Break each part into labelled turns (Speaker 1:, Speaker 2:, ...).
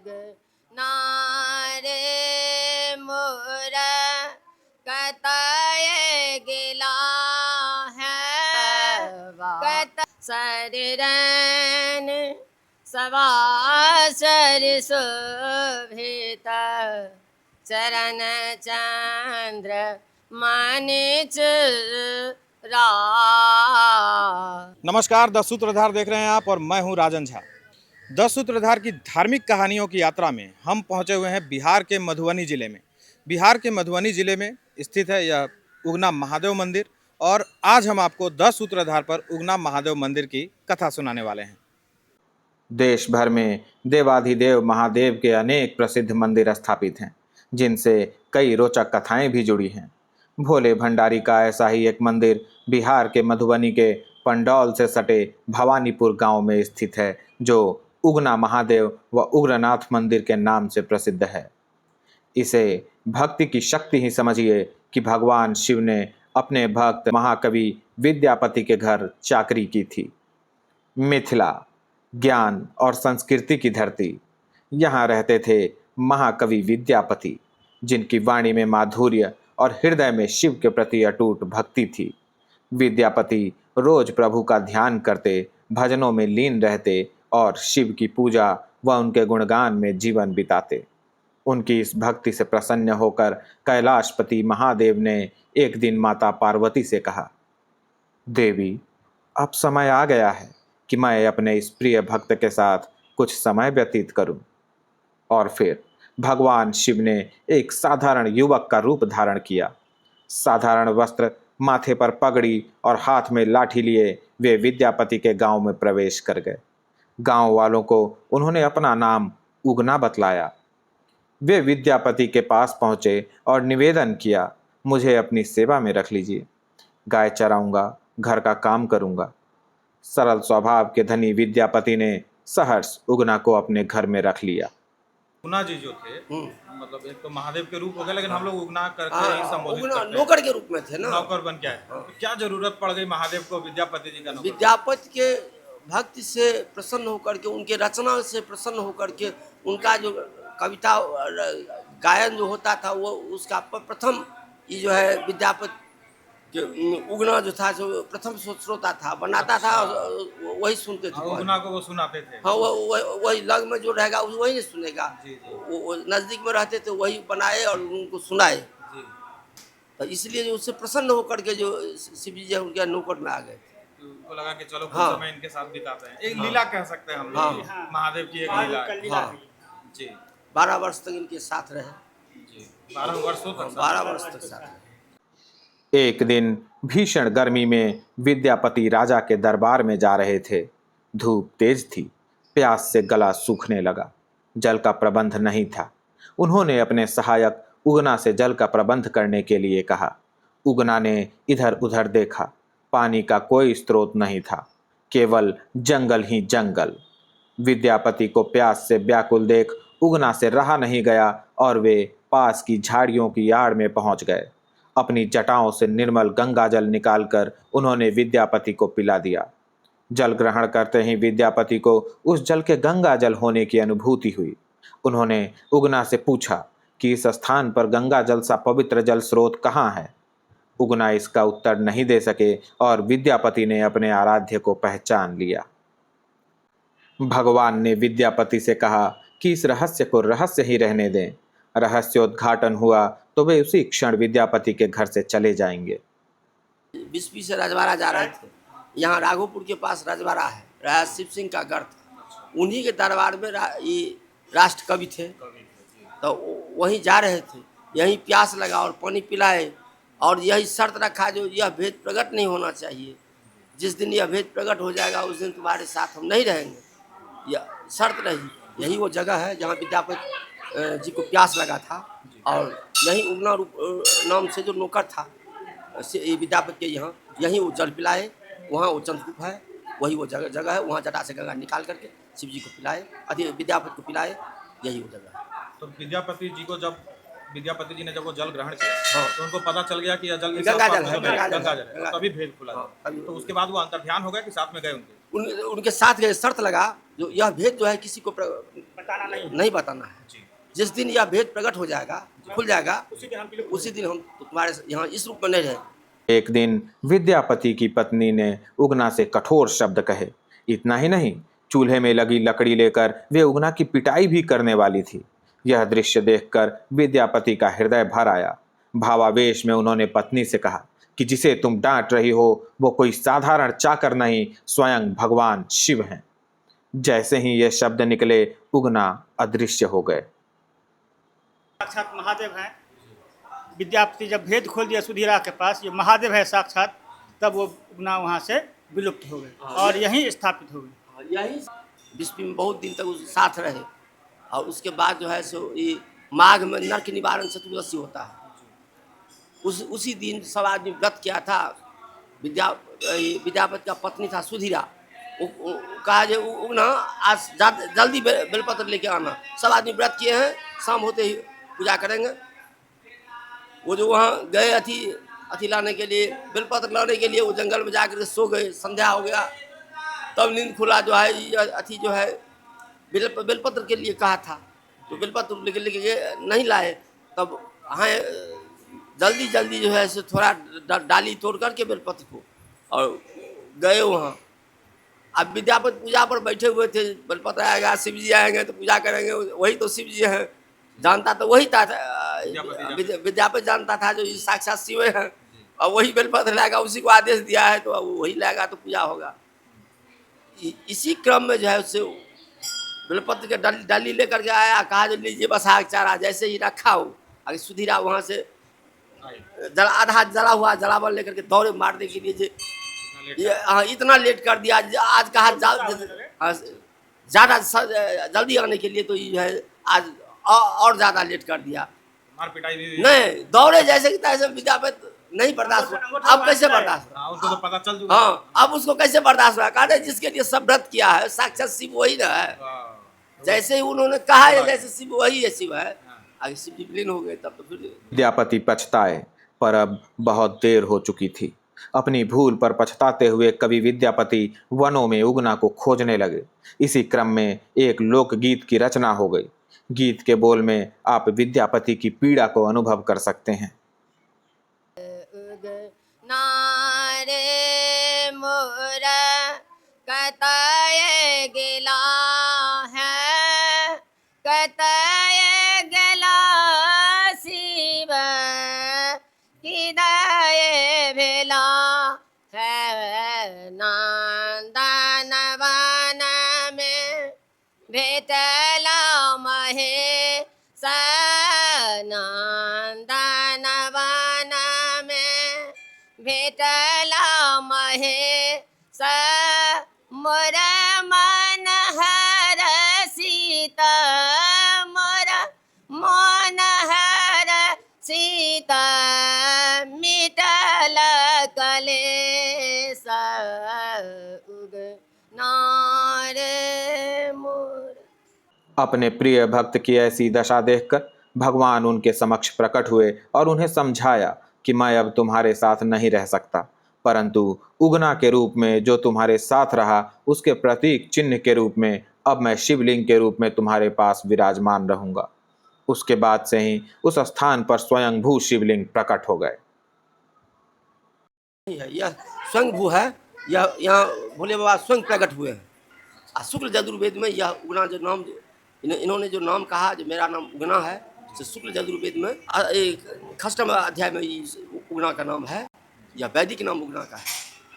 Speaker 1: नारे मोर कतय गिला है कत शरीरन सवासर शोभित चरण चंद्र मानिच रा।
Speaker 2: नमस्कार, 10 सूत्रधार देख रहे हैं आप और मैं हूं राजन झा। 10 सूत्रधार की धार्मिक कहानियों की यात्रा में हम पहुंचे हुए हैं बिहार के मधुबनी जिले में। बिहार के मधुबनी जिले में स्थित है यह उगना महादेव मंदिर और आज हम आपको 10 सूत्रधार पर उगना महादेव मंदिर की कथा सुनाने वाले हैं। देश भर में देवाधिदेव महादेव के अनेक प्रसिद्ध मंदिर स्थापित हैं, जिनसे कई रोचक कथाएं भी जुड़ी हैं। भोले भंडारी का ऐसा ही एक मंदिर बिहार के मधुबनी के पंडौल से सटे भवानीपुर गांव में स्थित है, जो उगना महादेव व उग्रनाथ मंदिर के नाम से प्रसिद्ध है। इसे भक्ति की शक्ति ही समझिए कि भगवान शिव ने अपने भक्त महाकवि विद्यापति के घर चाकरी की थी। मिथिला ज्ञान और संस्कृति की धरती, यहाँ रहते थे महाकवि विद्यापति, जिनकी वाणी में माधुर्य और हृदय में शिव के प्रति अटूट भक्ति थी। विद्यापति रोज प्रभु का ध्यान करते, भजनों में लीन रहते और शिव की पूजा व उनके गुणगान में जीवन बिताते। उनकी इस भक्ति से प्रसन्न होकर कैलाशपति महादेव ने एक दिन माता पार्वती से कहा, देवी, अब समय आ गया है कि मैं अपने इस प्रिय भक्त के साथ कुछ समय व्यतीत करूं। और फिर भगवान शिव ने एक साधारण युवक का रूप धारण किया। साधारण वस्त्र, माथे पर पगड़ी और हाथ में लाठी लिए वे विद्यापति के गांव में प्रवेश कर गए। गांव वालों को उन्होंने अपना नाम उगना बतलाया। वे विद्यापति के पास पहुंचे और निवेदन किया, मुझे अपनी सेवा में रख लीजिए। गाय चराऊंगा, घर का काम करूंगा। सरल स्वभाव के धनी विद्यापति ने सहर्ष उगना को अपने घर में रख लिया।
Speaker 3: उगना जी जो थे, मतलब एक तो महादेव के रूप हो गए, लेकिन हम लोग उगना करके ही संबोधित
Speaker 4: उगना
Speaker 3: करते हैं।
Speaker 4: नौकर के रूप में थे ना,
Speaker 3: नौकर बन के आए। तो क्या जरूरत पड़ गई महादेव को विद्यापति जी का नौकर?
Speaker 4: विद्यापति के भक्ति से प्रसन्न होकर के, उनके रचना से प्रसन्न होकर के, उनका जो कविता गायन जो होता था वो उसका प्रथम ये जो है विद्यापति के उगना जो था जो प्रथम श्रोता था, बनाता था, वही सुनते थे।
Speaker 3: उगना को वो सुनाते थे।
Speaker 4: हाँ, वही लग में जो रहेगा वही नहीं सुनेगा।
Speaker 3: जी।
Speaker 4: वो नजदीक में रहते थे, वही बनाए और उनको सुनाए।
Speaker 3: जी।
Speaker 4: तो इसलिए उससे प्रसन्न होकर के जो शिव जी उनके नौकर में आ गए।
Speaker 3: उनको लगा कि चलो कुछ
Speaker 4: हाँ।
Speaker 3: समय इनके साथ बिताते हैं। एक लीला कह सकते हैं हम लोग, महादेव की एक लीला।
Speaker 4: हाँ
Speaker 3: जी।
Speaker 4: 12 वर्ष तक इनके साथ रहे।
Speaker 3: जी, 12 वर्षों तक।
Speaker 4: 12 वर्ष तक साथ रहे।
Speaker 2: एक दिन भीषण गर्मी में विद्यापति राजा के दरबार में जा रहे थे। धूप तेज थी, प्यास से गला सूखने लगा। जल का प्रबंध नहीं था। उन्होंने अपने सहायक उगना से जल का प्रबंध करने के लिए कहा। उगना ने इधर उधर देखा, पानी का कोई स्रोत नहीं था, केवल जंगल ही जंगल। विद्यापति को प्यास से व्याकुल देख उगना से रहा नहीं गया और वे पास की झाड़ियों की आड़ में पहुंच गए। अपनी जटाओं से निर्मल गंगा जल निकालकर उन्होंने विद्यापति को पिला दिया। जल ग्रहण करते ही विद्यापति को उस जल के गंगा जल होने की अनुभूति हुई। उन्होंने उगना से पूछा कि इस स्थान पर गंगा जल सा पवित्र जल स्रोत कहाँ है। उगना इसका उत्तर नहीं दे सके और विद्यापति ने अपने आराध्य को पहचान लिया। भगवान ने विद्यापति से कहा कि इस रहस्य को रहस्य ही रहने दें। रहस्योद्घाटन हुआ तो वे उसी क्षण विद्यापति के घर से चले जाएंगे।
Speaker 4: बिस्पी से रजवाड़ा जा रहे थे। यहाँ राघोपुर के पास रजवाड़ा है, राजा शिव सिंह का गढ़ था। उन्हीं के दरबार में ये राष्ट्र कवि थे, तो वहीं जा रहे थे। यहीं प्यास लगा और पानी पिलाए और यही शर्त रखा, जो यह भेद प्रकट नहीं होना चाहिए। जिस दिन यह भेद प्रकट हो जाएगा उस दिन तुम्हारे साथ हम नहीं रहेंगे, यह शर्त रही। यही वो जगह है जहाँ विद्यापति जी को प्यास लगा था और यहीं उगना रूप नाम से जो नौकर था विद्यापति के यहाँ, यहीं वो जल पिलाए। वहाँ वो चंद्रकूप है, वही वो जगह है। वहाँ जटा से गंगा निकाल करके शिव जी को पिलाए, विद्यापति को पिलाए, यही वो जगह है।
Speaker 3: तो विद्यापति जी ने जब वो जल ग्रहण किया,
Speaker 4: हाँ।
Speaker 3: तो उनको पता चल गया कि यह जल
Speaker 4: गंगा जल है,
Speaker 3: गंगा जल है। तभी भेद खुला।
Speaker 4: हाँ।
Speaker 3: तो उसके बाद वो अंतर्ध्यान हो गया कि साथ में गए उनके?
Speaker 4: उनके साथ गए, शर्त लगा जो यह भेद जो है किसी को नहीं बताना है। जिस दिन यह भेद प्रकट हो जाएगा, खुल जाएगा, उसी दिन हम तुम्हारे यहाँ इस रूप में नहीं रहे।
Speaker 2: एक दिन विद्यापति की पत्नी ने उगना से कठोर शब्द कहे। इतना ही नहीं, चूल्हे में लगी लकड़ी लेकर वे उगना की पिटाई भी करने वाली थी। यह दृश्य देखकर विद्यापति का हृदय भर आया। भावावेश में उन्होंने पत्नी से कहा कि जिसे तुम डांट रही हो वो कोई साधारण चाकर नहीं, स्वयं भगवान शिव हैं। जैसे ही ये शब्द निकले, उगना अदृश्य हो गए।
Speaker 5: साक्षात महादेव हैं। विद्यापति जब भेद खोल दिया सुधीरा के पास ये महादेव है साक्षात, तब वो उगना वहाँ से विलुप्त हो गए और यहीं स्थापित हो गए।
Speaker 4: यही विश्व में बहुत दिन तक उस साथ रहे और उसके बाद जो है सो ये माघ में नरक निवारण चतुर्दशी होता है। उसी दिन सब आदमी व्रत किया था। विद्यापति का पत्नी था सुधीरा, कहा जो उगना आज जल्दी बेलपत्र लेके आना। सब आदमी व्रत किए हैं, शाम होते ही पूजा करेंगे। वो जो वहाँ गए अथी लाने के लिए, बेलपत्र लाने के लिए, वो जंगल में जाकर सो गए। संध्या हो गया तब नींद खुला जो है अथी जो है बेलपत्र के लिए कहा था, तो बेलपत्र लेके नहीं लाए। तब हाँ जल्दी जो है सो थोड़ा डाली तोड़ करके बेलपत्र को और गए वहाँ। अब विद्यापति पूजा पर बैठे हुए थे, बेलपत्र आएगा, शिव जी आएंगे तो पूजा करेंगे, वही तो शिव जी हैं। जानता तो वही था, विद्यापति जानता था जो ये साक्षात शिव हैं और वही बेलपत्र लाएगा, उसी को आदेश दिया है तो वही लाएगा तो पूजा होगा। इसी क्रम में जो है उससे बेलपत्र के डाली लेकर के आया, कहा जो लीजिए बसा चारा। जैसे ही रखा हो आगे सुधीरा वहाँ से आधा जला हुआ जलावन लेकर के दौड़े मारने के लिए इतना लेट कर दिया। आज कहा ज़्यादा जल्दी आने के लिए तो ये है आज और ज़्यादा लेट कर दिया।
Speaker 3: मार पिटाई भी
Speaker 4: नहीं, दौड़े जैसे कि तैसे विद्यापति नहीं बर्दाश्त हुआ। अब कैसे बर्दाश्त हुआ?
Speaker 3: उसको तो पता चल चुका।
Speaker 4: हाँ, अब उसको कैसे बर्दाश्त हुआ? कहा जिसके लिए सब व्रत किया है साक्षात शिव वही ना है। जैसे ही उन्होंने कहा है जैसे शिव वही है, शिव है, आगे शिव जी विलीन हो गए। तब तो फिर
Speaker 2: विद्यापति पछताए, पर अब बहुत देर हो चुकी थी। अपनी भूल पर पछताते हुए कवि विद्यापति वनों में उगना को खोजने लगे। इसी क्रम में एक लोकगीत की रचना हो गई। गीत के बोल में आप विद्यापति की पीड़ा को अनुभव कर सकते हैं।
Speaker 1: नारे मोरा कतय गेला है, कतय गेला शिव हृदय भेला है। नंदन वन में भेटला महे नंदन वन में भेटला महे मोर मन हर सीता, मोर मन हर सीता मिटल कलेश उगना रे मोर।
Speaker 2: अपने प्रिय भक्त की ऐसी दशा देखकर भगवान उनके समक्ष प्रकट हुए और उन्हें समझाया कि मैं अब तुम्हारे साथ नहीं रह सकता, परंतु उगना के रूप में जो तुम्हारे साथ रहा उसके प्रतीक चिन्ह के रूप में अब मैं शिवलिंग के रूप में तुम्हारे पास विराजमान रहूंगा। उसके बाद से ही उस स्थान पर स्वयंभू शिवलिंग प्रकट हो गए।
Speaker 4: यह स्वयंभू है, यह यहाँ भोले बाबा स्वयं प्रकट हुए हैं। शुक्ल यजुर्वेद में यह उगना जो नाम इन्होंने जो नाम कहा जो मेरा नाम उगना है, तो शुक्ल यजुर्वेद में एक खष्टम अध्याय में उगना का नाम है, या वैदिक नाम उगना का है।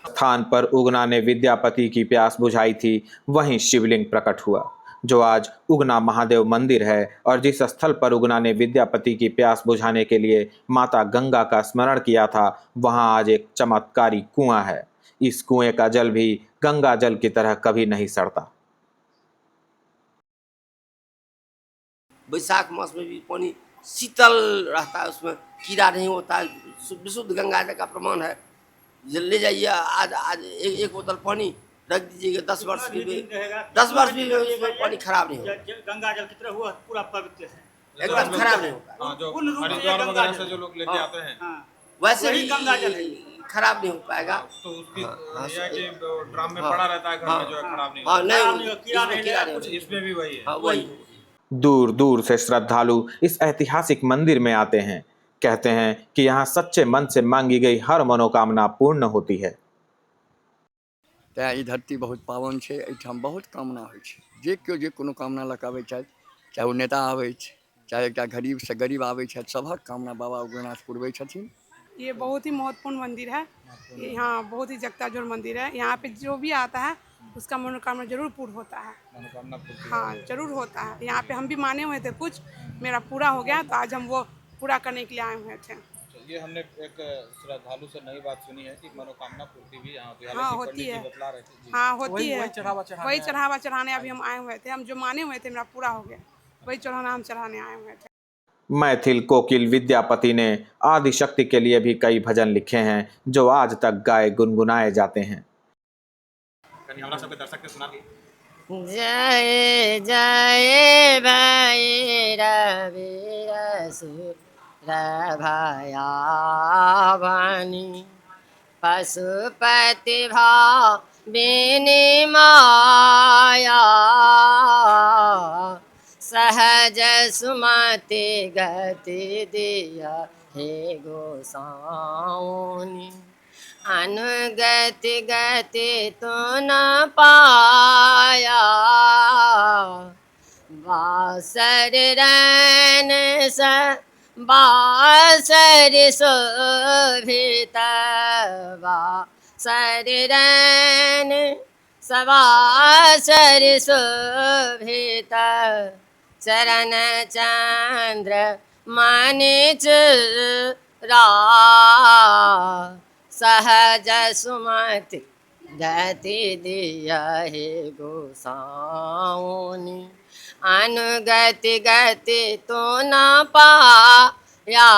Speaker 2: स्थान पर उगना ने विद्यापति की प्यास बुझाई थी, वहीं शिवलिंग प्रकट हुआ, जो आज उगना महादेव मंदिर है। और जिस स्थल पर उगना ने विद्यापति की प्यास बुझाने के लिए माता गंगा का स्मरण किया था, वहां आज एक चमत्कारी कुआं है। इस कुएं का जल भी गंगा जल की तरह कभी नहीं सड़ता।
Speaker 4: बैसाख मास में भी पानी शीतल रहता है, उसमें कीड़ा नहीं होता है, विशुद्ध गंगा जल का प्रमाण है। ले जाइए आज एक बोतल पानी रख दीजिएगा, 10 वर्ष भी 10 वर्ष भी उसमें पानी खराब नहीं होगा।
Speaker 5: गंगा जल कितना हुआ पूरा पवित्र है,
Speaker 4: एकदम खराब नहीं होगा।
Speaker 3: जो हरिद्वार वगैरह से जो लोग लेके आते हैं,
Speaker 5: हाँ,
Speaker 4: वैसे
Speaker 5: वही
Speaker 4: ही
Speaker 5: गंगा जल है।
Speaker 4: खराब नहीं हो पाएगा।
Speaker 3: तो उसकी
Speaker 4: हाँ,
Speaker 3: यह है कि ड्राम में
Speaker 4: हाँ,
Speaker 3: पड़ा रहता है घर
Speaker 4: हाँ,
Speaker 3: में, जो है खराब नहीं
Speaker 4: हाँ
Speaker 3: होता।
Speaker 4: नहीं,
Speaker 5: कीड़ा
Speaker 4: इसमें
Speaker 5: नहीं
Speaker 4: कीड़ा
Speaker 5: लगा,
Speaker 4: नहीं
Speaker 3: इसमें भी वही है।
Speaker 4: हाँ वही।
Speaker 2: दूर दूर से श्रद्धालु इस ऐतिहासिक मंदिर में आते हैं। कहते हैं कि यहाँ सच्चे मन से मांगी गई हर मनोकामना पूर्ण होती है।
Speaker 6: तैँ ई धरती बहुत पावन छै, एहिठाम बहुत कामना होइ छै। जे केओ जे कोनो कामना लऽ कऽ आबै छथि, चाहे ओ नेता आबै छै, चाहे एकटा गरीबसँ गरीब आबै छथि, सभक कामना बाबा उग्रनाथ पुरबै छथिन।
Speaker 7: ये बहुत ही महत्वपूर्ण मंदिर है। ये यहाँ बहुत ही जगताजोर मंदिर है। यहाँ पे जो भी आता है उसका मनोकामना जरूर पूर्ण होता है।
Speaker 3: मनोकामना पूर्ति।
Speaker 7: हाँ जरूर होता है। यहाँ पे हम भी माने हुए थे, कुछ मेरा पूरा हो गया, तो आज हम वो पूरा करने के लिए आए हुए थे।
Speaker 3: ये हमने एक श्रद्धालु से नई बात सुनी है कि मनोकामना पूर्ति भी यहाँ होती है।
Speaker 7: हाँ
Speaker 3: हालांकि
Speaker 7: होती
Speaker 3: पंडित जी
Speaker 7: है।
Speaker 3: बतला रहे थे जी।
Speaker 7: हाँ होती है। वही
Speaker 3: चढ़ावा
Speaker 7: चढ़ावा चढ़ाने अभी हम आए हुए थे। हम जो माने हुए थे मेरा पूरा हो गया, वही चढ़ाना हम चढ़ाने आए हुए थे।
Speaker 2: मैथिल कोकिल विद्यापति ने आदि शक्ति के लिए भी कई भजन लिखे हैं जो आज तक गाए गुनगुनाए जाते हैं।
Speaker 3: कहीं हमरा सबके दर्शक के सुना दी।
Speaker 1: जय जय भैरवी असुर भयाभनि पशुपति भाविनी माया सहज सुमति गति दिया हे गोसाउनि अनुगति गति तो न पाया बासर रैन स बासर शोभित बासर रैन सवासर शोभित चरण चंद्र मणिचूड़ा सहज सुमति गति दिया हे गोसाउनि अनुगति गति तो न पाया।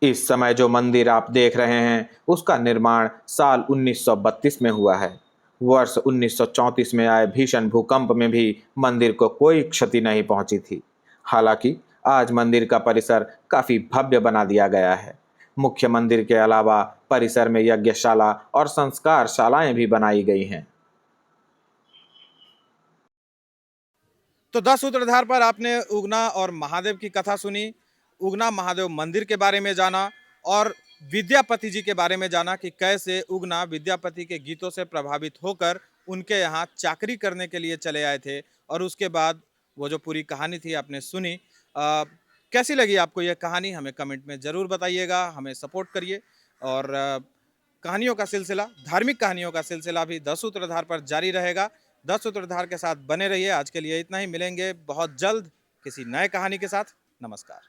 Speaker 2: इस समय जो मंदिर आप देख रहे हैं उसका निर्माण साल 1932 में हुआ है। वर्ष 1934 में आए भीषण भूकंप में भी मंदिर को कोई क्षति नहीं पहुंची थी। हालांकि आज मंदिर का परिसर काफी भव्य बना दिया गया है। मुख्य मंदिर के अलावा परिसर में यज्ञशाला और संस्कार शालाएं भी बनाई गई हैं। तो 10 सूत्रधार पर आपने उगना और महादेव की कथा सुनी, उगना महादेव मंदिर के बारे में जाना और विद्यापति जी के बारे में जाना कि कैसे उगना विद्यापति के गीतों से प्रभावित होकर उनके यहाँ चाकरी करने के लिए चले आए थे और उसके बाद वो जो पूरी कहानी थी आपने सुनी। कैसी लगी आपको यह कहानी हमें कमेंट में ज़रूर बताइएगा, हमें सपोर्ट करिए। और कहानियों का सिलसिला, धार्मिक कहानियों का सिलसिला भी 10 सूत्रधार पर जारी रहेगा। 10 सूत्रधार के साथ बने रहिए। आज के लिए इतना ही, मिलेंगे बहुत जल्द किसी नए कहानी के साथ। नमस्कार।